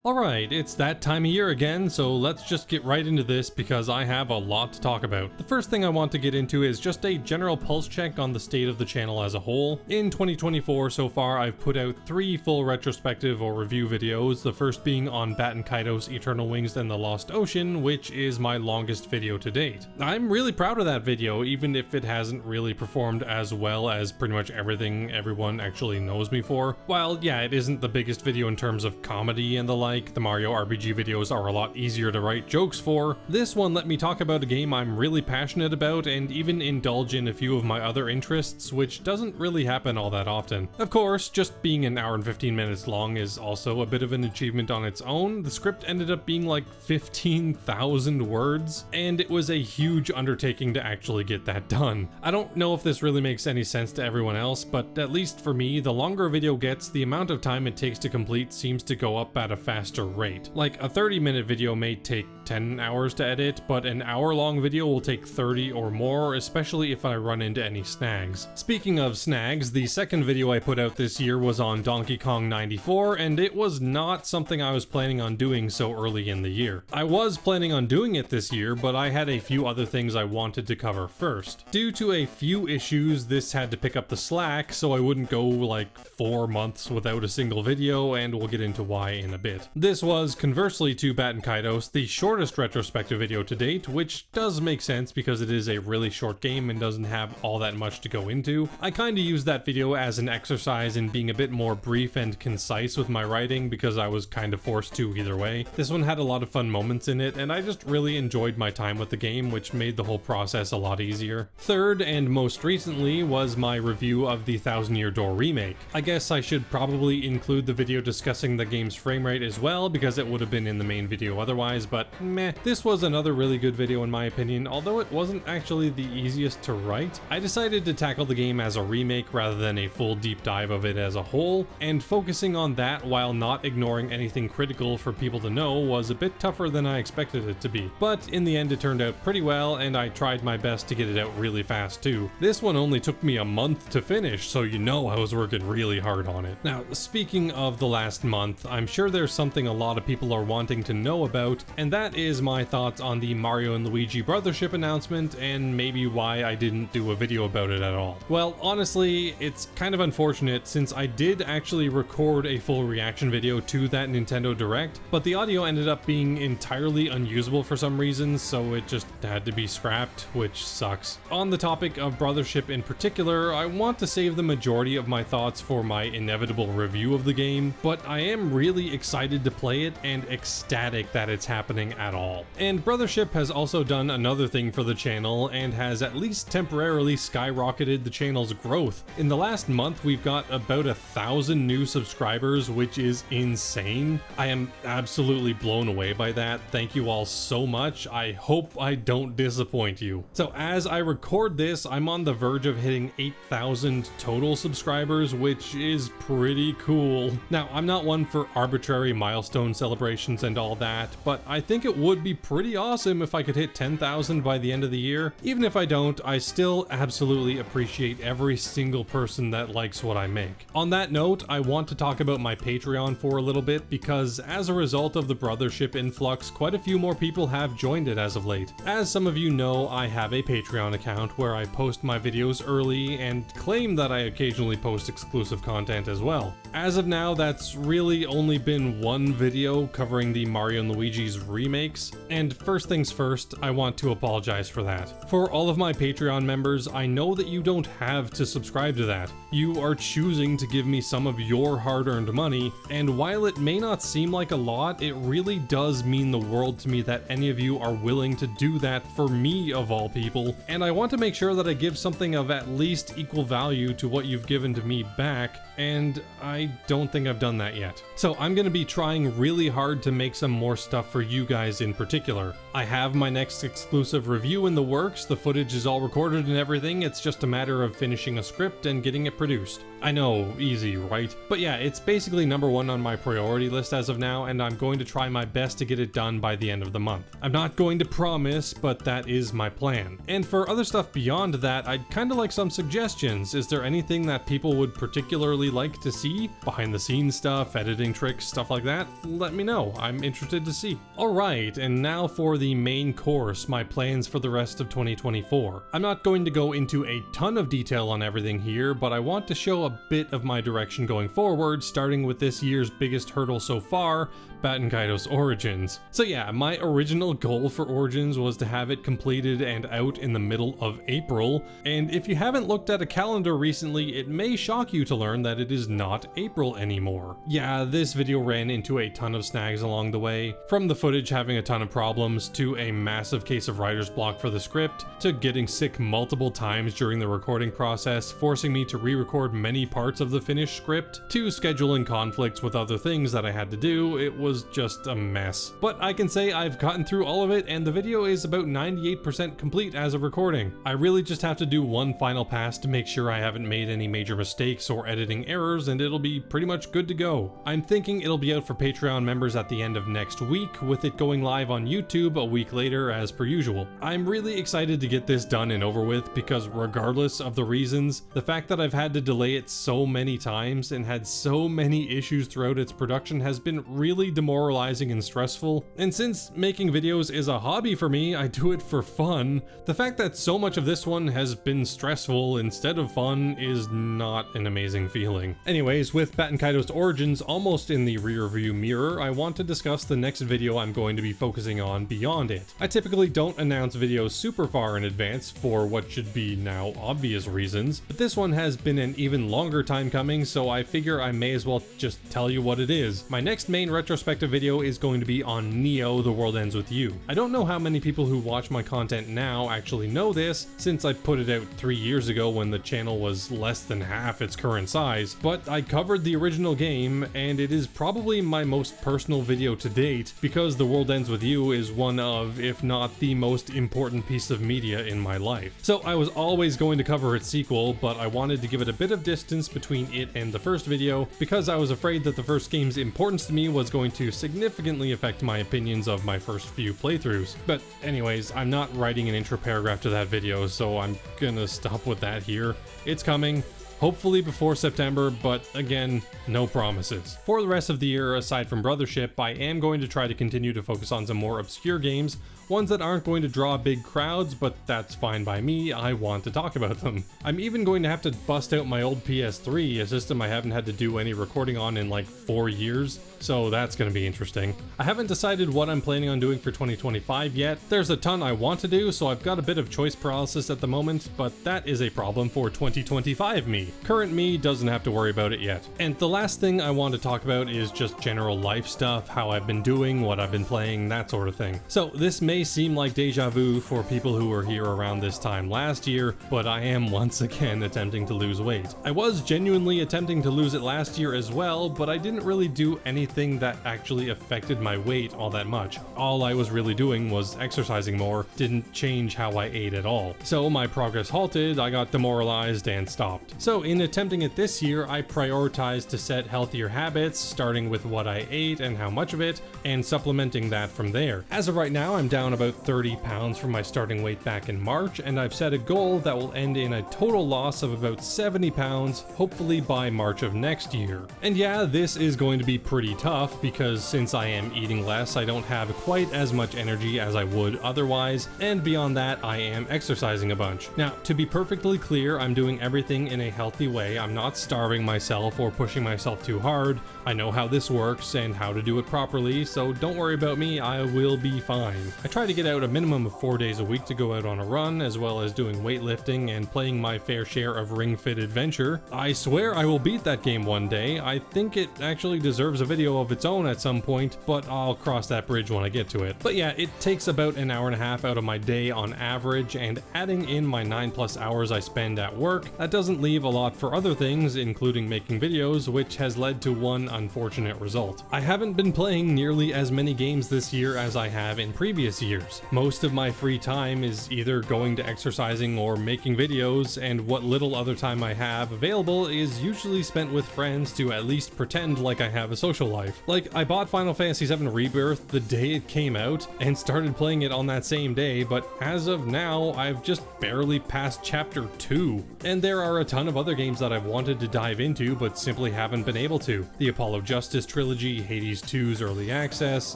Alright, it's that time of year again, so let's just get right into this because I have a lot to talk about. The first thing I want to get into is just a general pulse check on the state of the channel as a whole. In 2024 so far, I've put out 3 full retrospective or review videos, the first being on Baten Kaitos, Eternal Wings and the Lost Ocean, which is my longest video to date. I'm really proud of that video, even if it hasn't really performed as well as pretty much everything everyone actually knows me for. While yeah, it isn't the biggest video in terms of comedy and the like, the Mario RPG videos are a lot easier to write jokes for. This one let me talk about a game I'm really passionate about and even indulge in a few of my other interests, which doesn't really happen all that often. Of course, just being an hour and 15 minutes long is also a bit of an achievement on its own. The script ended up being like 15,000 words, and it was a huge undertaking to actually get that done. I don't know if this really makes any sense to everyone else, but at least for me, the longer a video gets, the amount of time it takes to complete seems to go up at a faster rate. Like a 30-minute video may take 10 hours to edit, but an hour-long video will take 30 or more, especially if I run into any snags. Speaking of snags, the second video I put out this year was on Donkey Kong 94, and it was not something I was planning on doing so early in the year. I was planning on doing it this year, but I had a few other things I wanted to cover first. Due to a few issues, this had to pick up the slack, so I wouldn't go like 4 months without a single video, and we'll get into why in a bit. This was, conversely to Baten Kaitos, the shortest retrospective video to date, which does make sense because it is a really short game and doesn't have all that much to go into. I kinda used that video as an exercise in being a bit more brief and concise with my writing because I was kinda forced to either way. This one had a lot of fun moments in it, and I just really enjoyed my time with the game, which made the whole process a lot easier. Third, and most recently, was my review of the Thousand Year Door remake. I guess I should probably include the video discussing the game's framerate as well, because it would have been in the main video otherwise, but meh. This was another really good video in my opinion, although it wasn't actually the easiest to write. I decided to tackle the game as a remake rather than a full deep dive of it as a whole, and focusing on that while not ignoring anything critical for people to know was a bit tougher than I expected it to be. But in the end it turned out pretty well, and I tried my best to get it out really fast too. This one only took me a month to finish, so you know I was working really hard on it. Now, speaking of the last month, I'm sure there's something a lot of people are wanting to know about, and that is my thoughts on the Mario and Luigi Brothership announcement and maybe why I didn't do a video about it at all. Well, honestly, it's kind of unfortunate since I did actually record a full reaction video to that Nintendo Direct, but the audio ended up being entirely unusable for some reason, so it just had to be scrapped, which sucks. On the topic of Brothership in particular, I want to save the majority of my thoughts for my inevitable review of the game, but I am really excited to play it and ecstatic that it's happening at all. And Brothership has also done another thing for the channel and has at least temporarily skyrocketed the channel's growth. In the last month, we've got about 1,000 new subscribers, which is insane. I am absolutely blown away by that. Thank you all so much. I hope I don't disappoint you. So as I record this, I'm on the verge of hitting 8,000 total subscribers, which is pretty cool. Now, I'm not one for arbitrary milestone celebrations and all that, but I think it would be pretty awesome if I could hit 10,000 by the end of the year. Even if I don't, I still absolutely appreciate every single person that likes what I make. On that note, I want to talk about my Patreon for a little bit because as a result of the Brothership influx, quite a few more people have joined it as of late. As some of you know, I have a Patreon account where I post my videos early and claim that I occasionally post exclusive content as well. As of now, that's really only been one video covering the Mario & Luigi's remakes, and first things first, I want to apologize for that. For all of my Patreon members, I know that you don't have to subscribe to that. You are choosing to give me some of your hard-earned money, and while it may not seem like a lot, it really does mean the world to me that any of you are willing to do that for me of all people, and I want to make sure that I give something of at least equal value to what you've given to me back, and I don't think I've done that yet. So I'm gonna be trying really hard to make some more stuff for you guys in particular. I have my next exclusive review in the works, the footage is all recorded and everything, it's just a matter of finishing a script and getting it produced. I know, easy, right? But yeah, it's basically #1 on my priority list as of now, and I'm going to try my best to get it done by the end of the month. I'm not going to promise, but that is my plan. And for other stuff beyond that, I'd kinda like some suggestions. Is there anything that people would particularly like to see? Behind the scenes stuff, editing tricks, stuff like that? that, let me know. I'm interested to see. Alright, and now for the main course, my plans for the rest of 2024. I'm not going to go into a ton of detail on everything here, but I want to show a bit of my direction going forward, starting with this year's biggest hurdle so far, Baten Kaitos Origins. So yeah, my original goal for Origins was to have it completed and out in the middle of April, and if you haven't looked at a calendar recently, it may shock you to learn that it is not April anymore. Yeah, this video ran into a ton of snags along the way, from the footage having a ton of problems, to a massive case of writer's block for the script, to getting sick multiple times during the recording process, forcing me to re-record many parts of the finished script, to scheduling conflicts with other things that I had to do. It was just a mess. But I can say I've gotten through all of it, and the video is about 98% complete as of recording. I really just have to do one final pass to make sure I haven't made any major mistakes or editing errors, and it'll be pretty much good to go. I'm thinking it'll be out for Patreon members at the end of next week, with it going live on YouTube a week later as per usual. I'm really excited to get this done and over with, because regardless of the reasons, the fact that I've had to delay it so many times and had so many issues throughout its production has been really demoralizing and stressful. And since making videos is a hobby for me, I do it for fun. The fact that so much of this one has been stressful instead of fun is not an amazing feeling. Anyways, with Baten Kaitos Origins almost in the rearview mirror, I want to discuss the next video I'm going to be focusing on beyond it. I typically don't announce videos super far in advance for what should be now obvious reasons, but this one has been an even longer time coming, so I figure I may as well just tell you what it is. My next main retrospective video is going to be on Nioh: The World Ends With You. I don't know how many people who watch my content now actually know this, since I put it out 3 years ago when the channel was less than half its current size, but I covered the original game, and it is probably my most personal video to date, because The World Ends With You is one of, if not the most important piece of media in my life. So I was always going to cover its sequel, but I wanted to give it a bit of distance between it and the first video, because I was afraid that the first game's importance to me was going to significantly affect my opinions of my first few playthroughs. But anyways, I'm not writing an intro paragraph to that video, so I'm gonna stop with that here. It's coming. Hopefully before September, but again, no promises. For the rest of the year, aside from Brothership, I am going to try to continue to focus on some more obscure games, ones that aren't going to draw big crowds, but that's fine by me. I want to talk about them. I'm even going to have to bust out my old PS3, a system I haven't had to do any recording on in like 4 years, so that's going to be interesting. I haven't decided what I'm planning on doing for 2025 yet. There's a ton I want to do, so I've got a bit of choice paralysis at the moment, but that is a problem for 2025 me. Current me doesn't have to worry about it yet. And the last thing I want to talk about is just general life stuff, how I've been doing, what I've been playing, that sort of thing. So this may seem like deja vu for people who were here around this time last year, but I am once again attempting to lose weight. I was genuinely attempting to lose it last year as well, but I didn't really do anything that actually affected my weight all that much. All I was really doing was exercising more, didn't change how I ate at all. So my progress halted, I got demoralized and stopped. So in attempting it this year, I prioritized to set healthier habits, starting with what I ate and how much of it, and supplementing that from there. As of right now, I'm down about 30 pounds from my starting weight back in March, and I've set a goal that will end in a total loss of about 70 pounds, hopefully by March of next year. And yeah, this is going to be pretty tough, because since I am eating less, I don't have quite as much energy as I would otherwise, and beyond that, I am exercising a bunch. Now, to be perfectly clear, I'm doing everything in a healthy way. I'm not starving myself or pushing myself too hard. I know how this works and how to do it properly, so don't worry about me, I will be fine. I try to get out a minimum of 4 days a week to go out on a run, as well as doing weightlifting and playing my fair share of Ring Fit Adventure. I swear I will beat that game one day. I think it actually deserves a video of its own at some point, but I'll cross that bridge when I get to it. But yeah, it takes about an hour and a half out of my day on average, and adding in my 9+ hours I spend at work, that doesn't leave a lot for other things, including making videos, which has led to one unfortunate result. I haven't been playing nearly as many games this year as I have in previous years. Most of my free time is either going to exercising or making videos, and what little other time I have available is usually spent with friends to at least pretend like I have a social life. Like, I bought Final Fantasy VII Rebirth the day it came out and started playing it on that same day, but as of now, I've just barely passed chapter 2. And there are a ton of other other games that I've wanted to dive into but simply haven't been able to. The Apollo Justice trilogy, Hades 2's Early Access,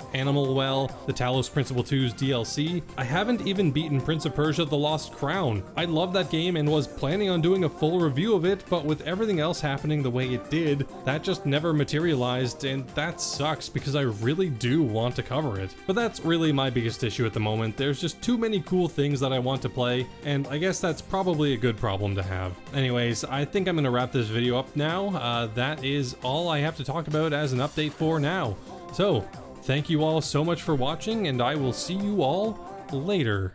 Animal Well, the Talos Principle 2's DLC. I haven't even beaten Prince of Persia: The Lost Crown. I love that game and was planning on doing a full review of it, but with everything else happening the way it did, that just never materialized, and that sucks because I really do want to cover it. But that's really my biggest issue at the moment. There's just too many cool things that I want to play, and I guess that's probably a good problem to have. Anyways, I think I'm gonna wrap this video up now. That is all I have to talk about as an update for now. So, thank you all so much for watching, and I will see you all later.